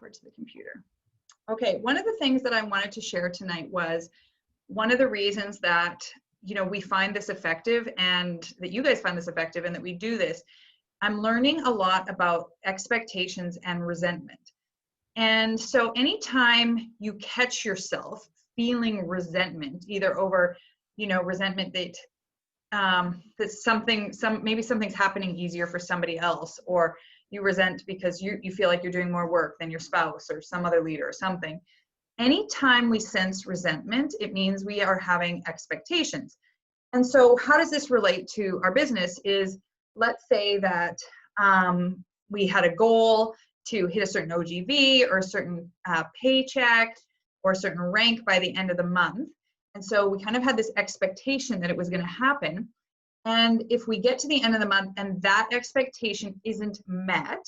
Forward to the computer. Okay, one of the things that I wanted to share tonight was one of the reasons that, you know, we find this effective and that you guys find this effective and that we do this. I'm learning a lot about expectations and resentment. And so anytime you catch yourself feeling resentment, either over, you know, resentment that maybe something's happening easier for somebody else, or you resent because you feel like you're doing more work than your spouse or some other leader or something. Anytime we sense resentment, it means we are having expectations. And so how does this relate to our business is, let's say that we had a goal to hit a certain OGV or a certain paycheck or a certain rank by the end of the month. And so we kind of had this expectation that it was going to happen. And if we get to the end of the month and that expectation isn't met,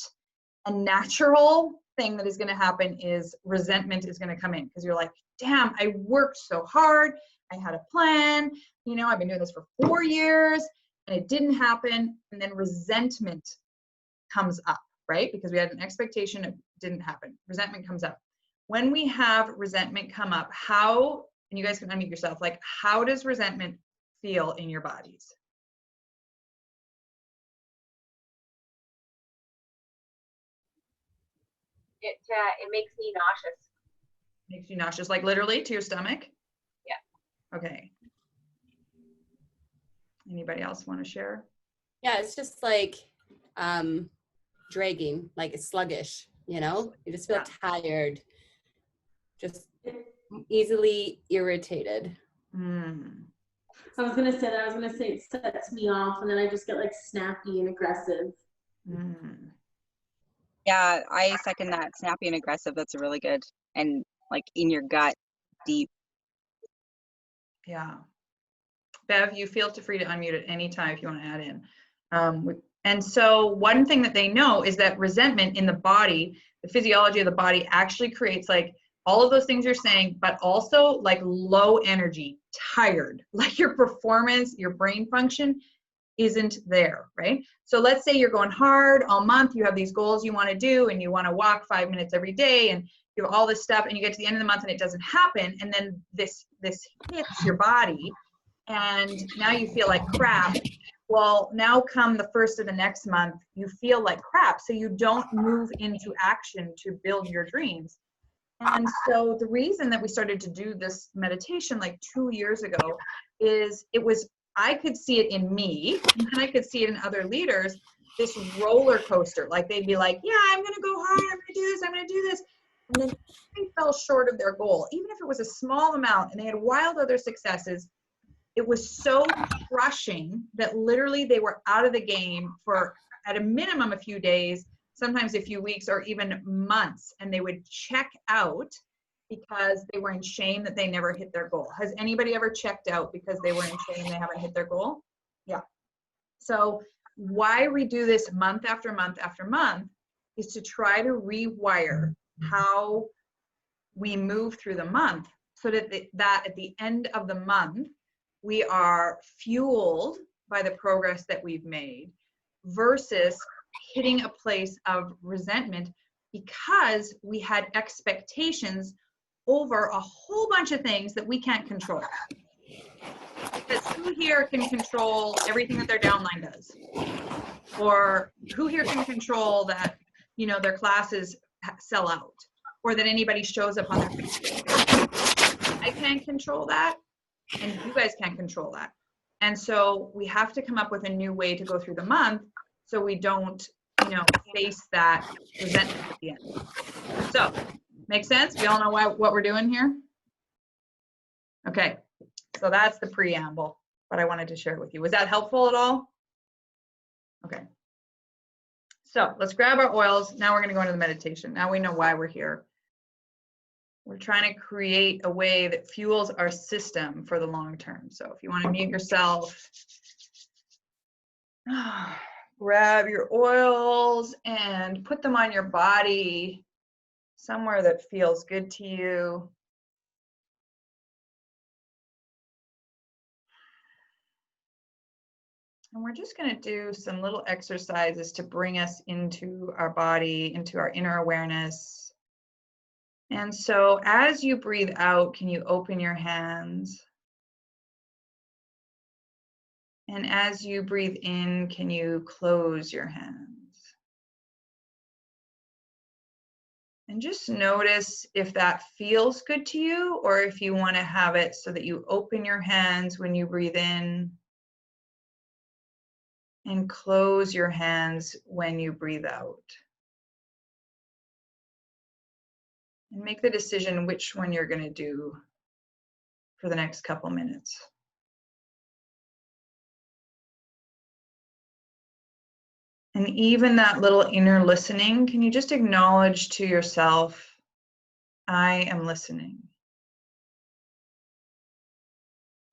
a natural thing that is going to happen is resentment is going to come in, because you're like, damn, I worked so hard. I had a plan. You know, I've been doing this for 4 years and it didn't happen. And then resentment comes up, right? Because we had an expectation, it didn't happen. Resentment comes up. When we have resentment come up, how, and you guys can unmute yourself, like, how does resentment feel in your bodies? It makes me nauseous. Makes you nauseous, like literally to your stomach? Yeah. Okay. Anybody else want to share? Yeah, it's just like dragging, like it's sluggish, you know? You just feel tired, just easily irritated. I was gonna say it sets me off, and then I just get like snappy and aggressive. Yeah, I second that. Snappy and aggressive, that's a really good, and like in your gut, deep. Yeah. Bev, you feel free to unmute at any time if you want to add in. And so one thing that they know is that resentment in the body, the physiology of the body actually creates like all of those things you're saying, but also like low energy, tired, like your performance, your brain function isn't there, right? So let's say you're going hard all month, you have these goals you want to do, and you want to walk 5 minutes every day, and you have all this stuff, and you get to the end of the month and it doesn't happen, and then this hits your body, and now you feel like crap. Well, now come the first of the next month, you feel like crap, so you don't move into action to build your dreams. And so the reason that we started to do this meditation like 2 years ago is I could see it in me, and then I could see it in other leaders, this roller coaster. Like they'd be like, yeah, I'm going to go hard, I'm going to do this, I'm going to do this. And then they fell short of their goal, even if it was a small amount, and they had wild other successes. It was so crushing that literally they were out of the game for at a minimum a few days, sometimes a few weeks or even months, and they would check out because they were in shame that they never hit their goal. Has anybody ever checked out because they were in shame they haven't hit their goal? Yeah. So why we do this month after month after month is to try to rewire how we move through the month, so that at the end of the month, we are fueled by the progress that we've made versus hitting a place of resentment because we had expectations over a whole bunch of things that we can't control. Because who here can control everything that their downline does? Or who here can control that, you know, their classes sell out, or that anybody shows up on their Facebook? I can't control that, and you guys can't control that. And so we have to come up with a new way to go through the month so we don't, you know, face that resentment at the end. So, make sense? We all know what we're doing here? Okay, so that's the preamble, but I wanted to share it with you. Was that helpful at all? Okay. So let's grab our oils. Now we're going to go into the meditation. Now we know why we're here. We're trying to create a way that fuels our system for the long term. So if you want to mute yourself, grab your oils and put them on your body somewhere that feels good to you. And we're just going to do some little exercises to bring us into our body, into our inner awareness. And so as you breathe out, can you open your hands? And as you breathe in, can you close your hands? And just notice if that feels good to you, or if you want to have it so that you open your hands when you breathe in and close your hands when you breathe out. And make the decision which one you're going to do for the next couple minutes. And even that little inner listening, can you just acknowledge to yourself, I am listening.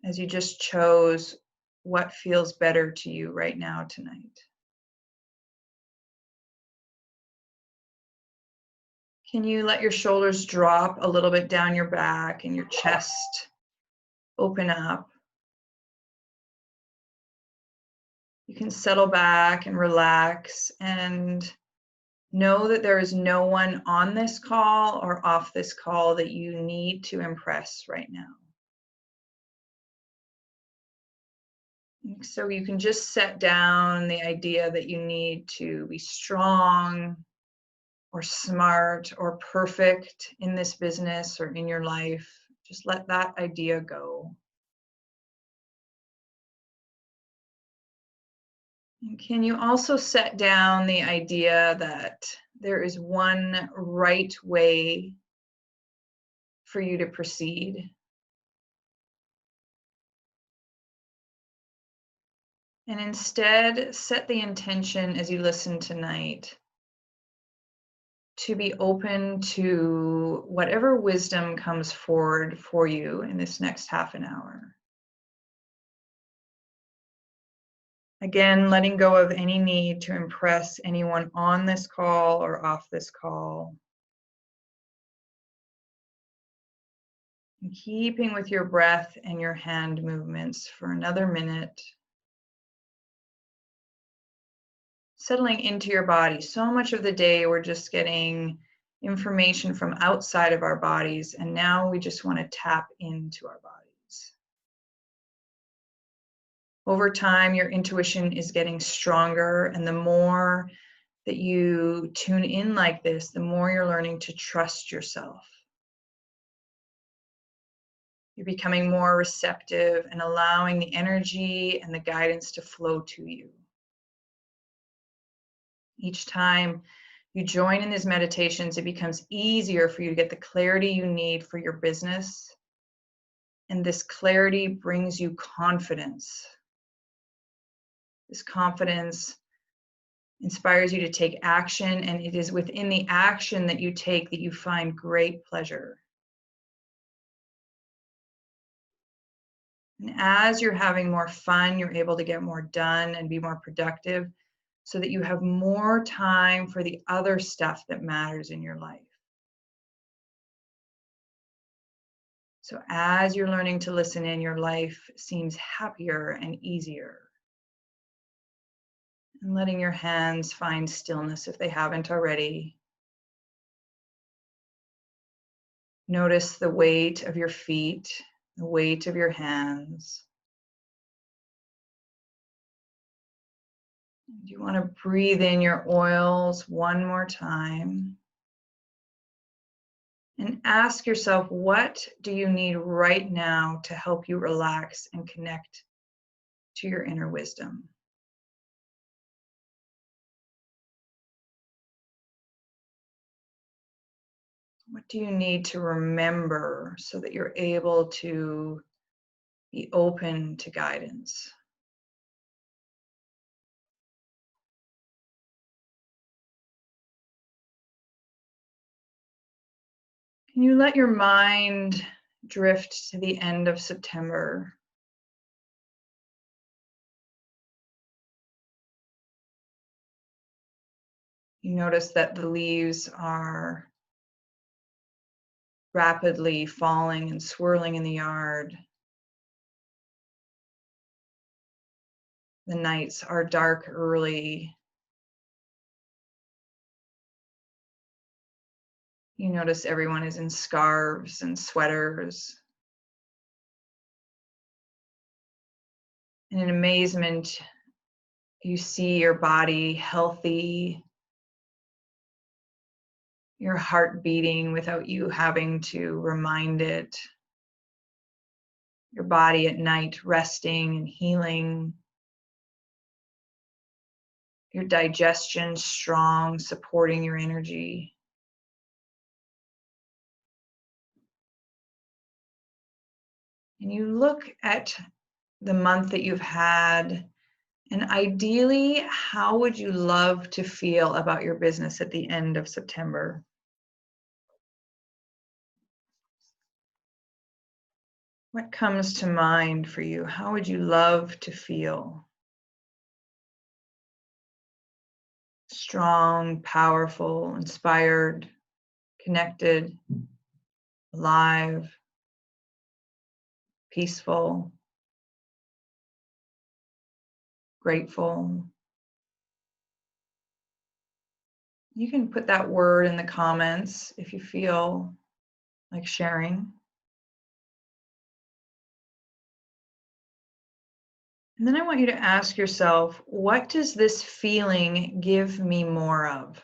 As you just chose what feels better to you right now tonight. Can you let your shoulders drop a little bit down your back and your chest open up? You can settle back and relax and know that there is no one on this call or off this call that you need to impress right now. So you can just set down the idea that you need to be strong or smart or perfect in this business or in your life. Just let that idea go. And can you also set down the idea that there is one right way for you to proceed? And instead, set the intention as you listen tonight to be open to whatever wisdom comes forward for you in this next half an hour. Again, letting go of any need to impress anyone on this call or off this call. And keeping with your breath and your hand movements for another minute. Settling into your body. So much of the day we're just getting information from outside of our bodies, and now we just want to tap into our bodies. Over time, your intuition is getting stronger, and the more that you tune in like this, the more you're learning to trust yourself. You're becoming more receptive and allowing the energy and the guidance to flow to you. Each time you join in these meditations, it becomes easier for you to get the clarity you need for your business. And this clarity brings you confidence. This confidence inspires you to take action, and it is within the action that you take that you find great pleasure. And as you're having more fun, you're able to get more done and be more productive so that you have more time for the other stuff that matters in your life. So as you're learning to listen in, your life seems happier and easier. And letting your hands find stillness if they haven't already. Notice the weight of your feet, the weight of your hands. You want to breathe in your oils one more time. And ask yourself, what do you need right now to help you relax and connect to your inner wisdom? What do you need to remember so that you're able to be open to guidance? Can you let your mind drift to the end of September? You notice that the leaves are rapidly falling and swirling in the yard. The nights are dark early. You notice everyone is in scarves and sweaters. And in amazement, you see your body healthy, your heart beating without you having to remind it. Your body at night resting and healing. Your digestion strong, supporting your energy. And you look at the month that you've had, and ideally, how would you love to feel about your business at the end of September? What comes to mind for you? How would you love to feel? Strong, powerful, inspired, connected, alive, peaceful, grateful. You can put that word in the comments if you feel like sharing. And then I want you to ask yourself, what does this feeling give me more of?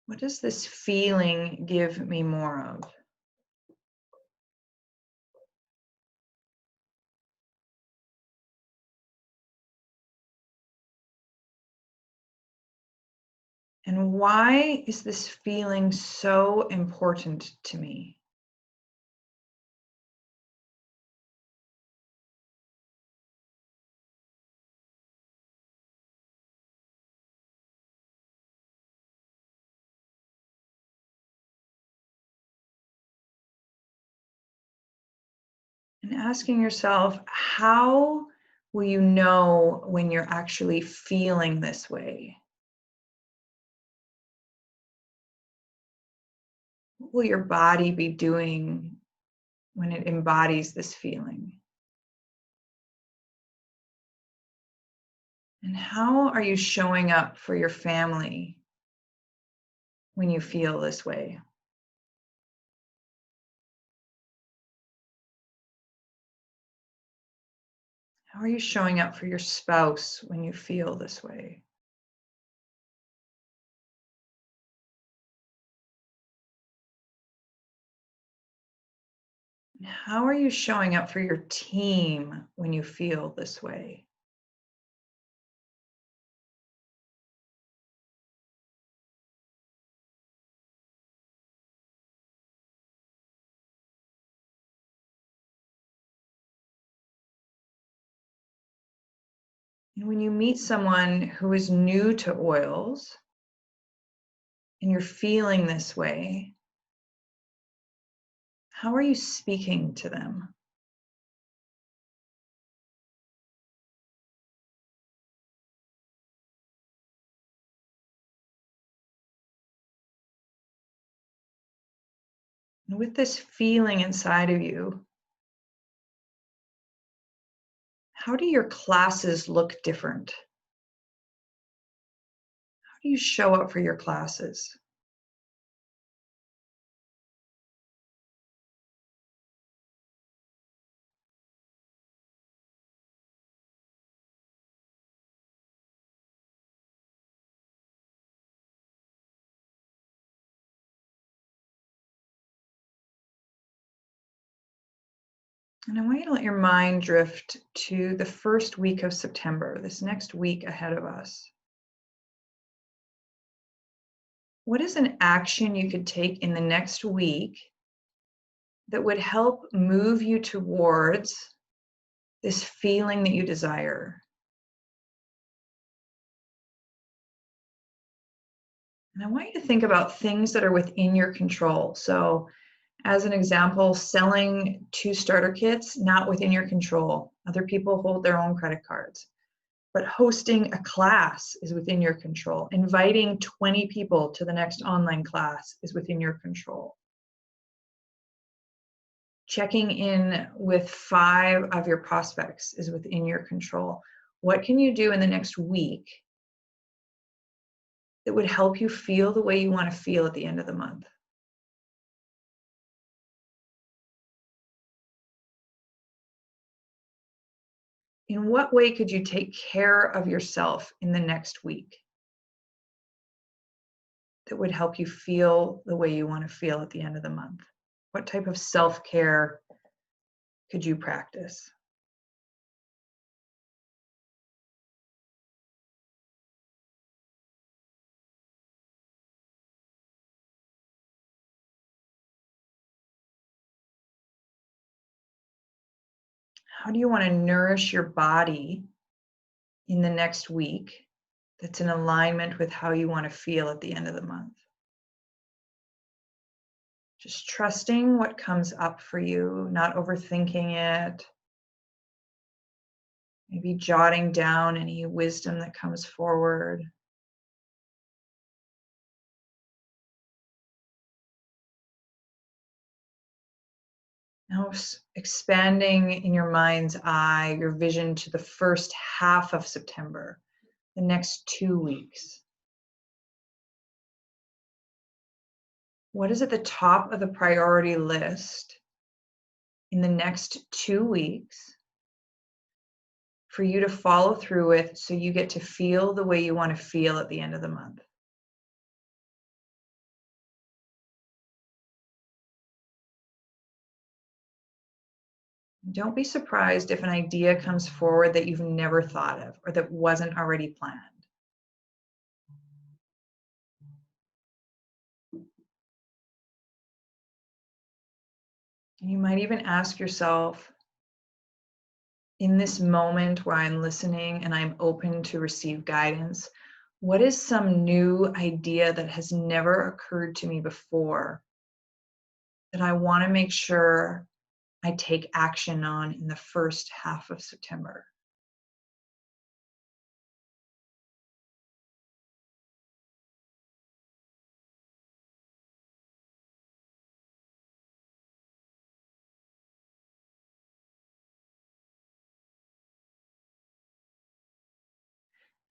What does this feeling give me more of? And why is this feeling so important to me? And asking yourself, how will you know when you're actually feeling this way? What will your body be doing when it embodies this feeling? And how are you showing up for your family when you feel this way? How are you showing up for your spouse when you feel this way? And how are you showing up for your team when you feel this way? And when you meet someone who is new to oils and you're feeling this way, how are you speaking to them? And with this feeling inside of you, how do your classes look different? How do you show up for your classes? And I want you to let your mind drift to the first week of September, this next week ahead of us. What is an action you could take in the next week that would help move you towards this feeling that you desire? And I want you to think about things that are within your control. So, as an example, selling 2 starter kits, not within your control. Other people hold their own credit cards. But hosting a class is within your control. Inviting 20 people to the next online class is within your control. Checking in with 5 of your prospects is within your control. What can you do in the next week that would help you feel the way you want to feel at the end of the month? In what way could you take care of yourself in the next week that would help you feel the way you want to feel at the end of the month? What type of self-care could you practice? How do you want to nourish your body in the next week that's in alignment with how you want to feel at the end of the month? Just trusting what comes up for you, not overthinking it. Maybe jotting down any wisdom that comes forward. Now expanding in your mind's eye your vision to the first half of September, the next 2 weeks. What is at the top of the priority list in the next 2 weeks for you to follow through with so you get to feel the way you want to feel at the end of the month? Don't be surprised if an idea comes forward that you've never thought of or that wasn't already planned. And you might even ask yourself, in this moment where I'm listening and I'm open to receive guidance, what is some new idea that has never occurred to me before that I want to make sure I take action on in the first half of September?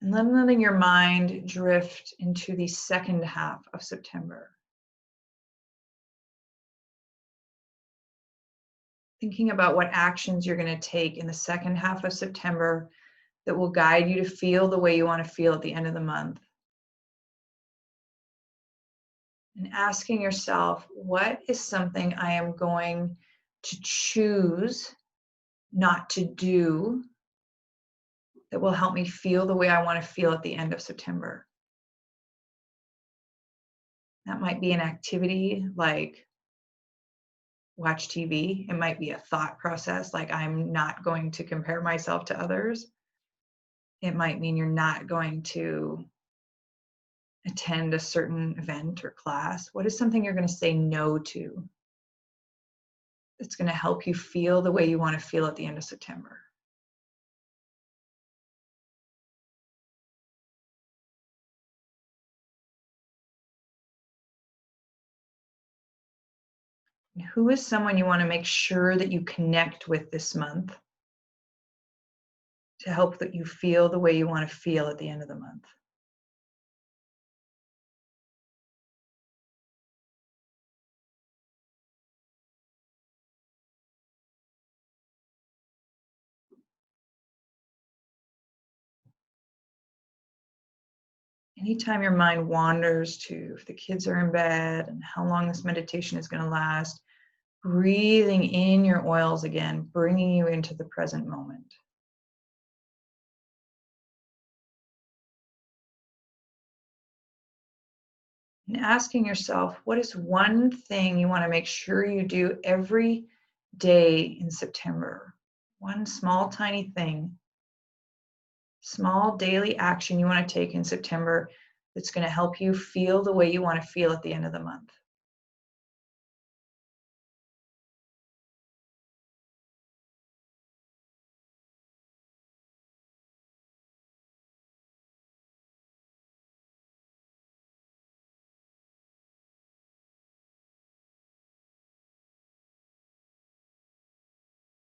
And then letting your mind drift into the second half of September. Thinking about what actions you're going to take in the second half of September that will guide you to feel the way you want to feel at the end of the month. And asking yourself, what is something I am going to choose not to do that will help me feel the way I want to feel at the end of September? That might be an activity like watch TV. It might be a thought process like I'm not going to compare myself to others. It might mean you're not going to attend a certain event or class. What is something you're going to say no to that's going to help you feel the way you want to feel at the end of September? And who is someone you want to make sure that you connect with this month to help that you feel the way you want to feel at the end of the month? Anytime your mind wanders to if the kids are in bed and how long this meditation is going to last, breathing in your oils again, bringing you into the present moment. And asking yourself, what is one thing you want to make sure you do every day in September? One small, tiny thing, small daily action you want to take in September that's going to help you feel the way you want to feel at the end of the month.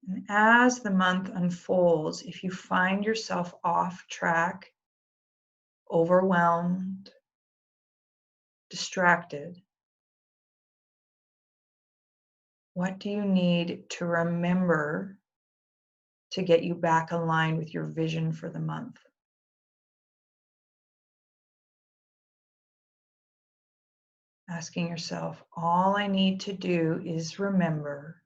And as the month unfolds, if you find yourself off track, overwhelmed, distracted? What do you need to remember to get you back aligned with your vision for the month? Asking yourself, all I need to do is remember.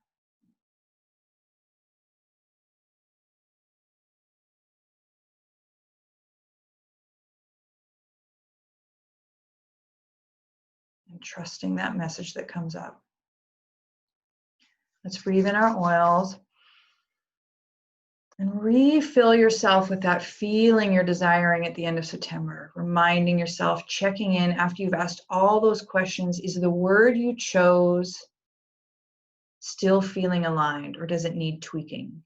And trusting that message that comes up. Let's breathe in our oils and refill yourself with that feeling you're desiring at the end of September. Reminding yourself, checking in after you've asked all those questions, is the word you chose still feeling aligned, or does it need tweaking?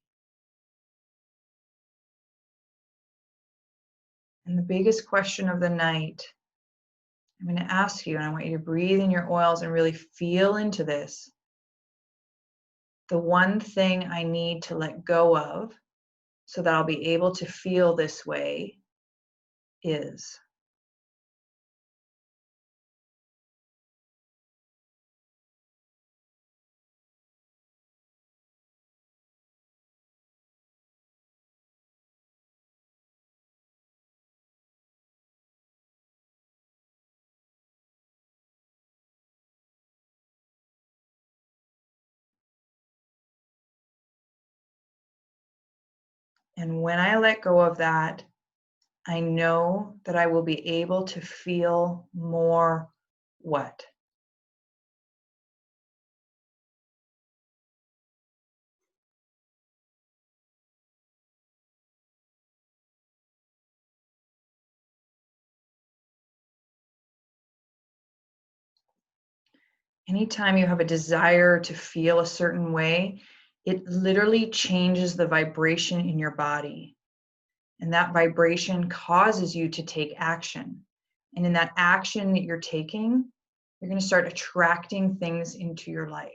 And the biggest question of the night, I'm going to ask you, and I want you to breathe in your oils and really feel into this. The one thing I need to let go of so that I'll be able to feel this way is. And when I let go of that, I know that I will be able to feel more what? Anytime you have a desire to feel a certain way, it literally changes the vibration in your body. And that vibration causes you to take action. And in that action that you're taking, you're going to start attracting things into your life.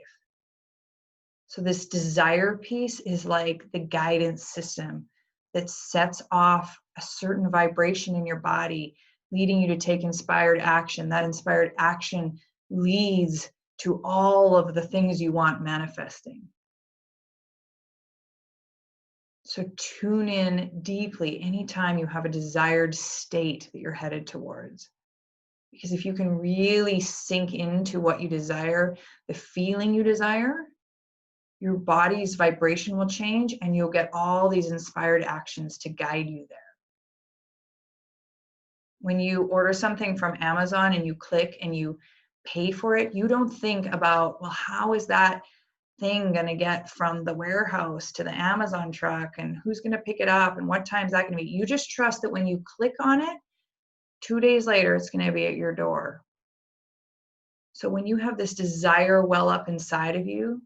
So this desire piece is like the guidance system that sets off a certain vibration in your body, leading you to take inspired action. That inspired action leads to all of the things you want manifesting. So tune in deeply anytime you have a desired state that you're headed towards. Because if you can really sink into what you desire, the feeling you desire, your body's vibration will change and you'll get all these inspired actions to guide you there. When you order something from Amazon and you click and you pay for it, you don't think about, well, how is that thing going to get from the warehouse to the Amazon truck, and who's going to pick it up, and what time is that going to be? You just trust that when you click on it, 2 days later, it's going to be at your door. So when you have this desire well up inside of you,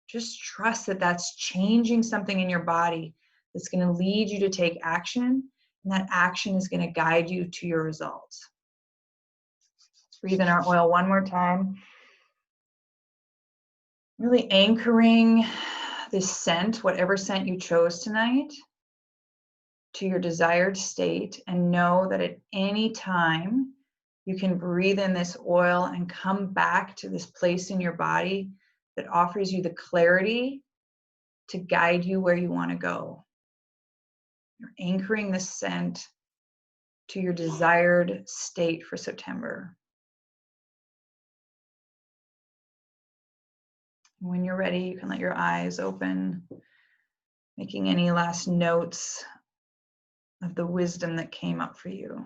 just trust that that's changing something in your body that's going to lead you to take action, and that action is going to guide you to your results. Let's breathe in our oil one more time. Really anchoring this scent, whatever scent you chose tonight, to your desired state, and know that at any time you can breathe in this oil and come back to this place in your body that offers you the clarity to guide you where you want to go. You're anchoring the scent to your desired state for September. When you're ready, you can let your eyes open, making any last notes of the wisdom that came up for you.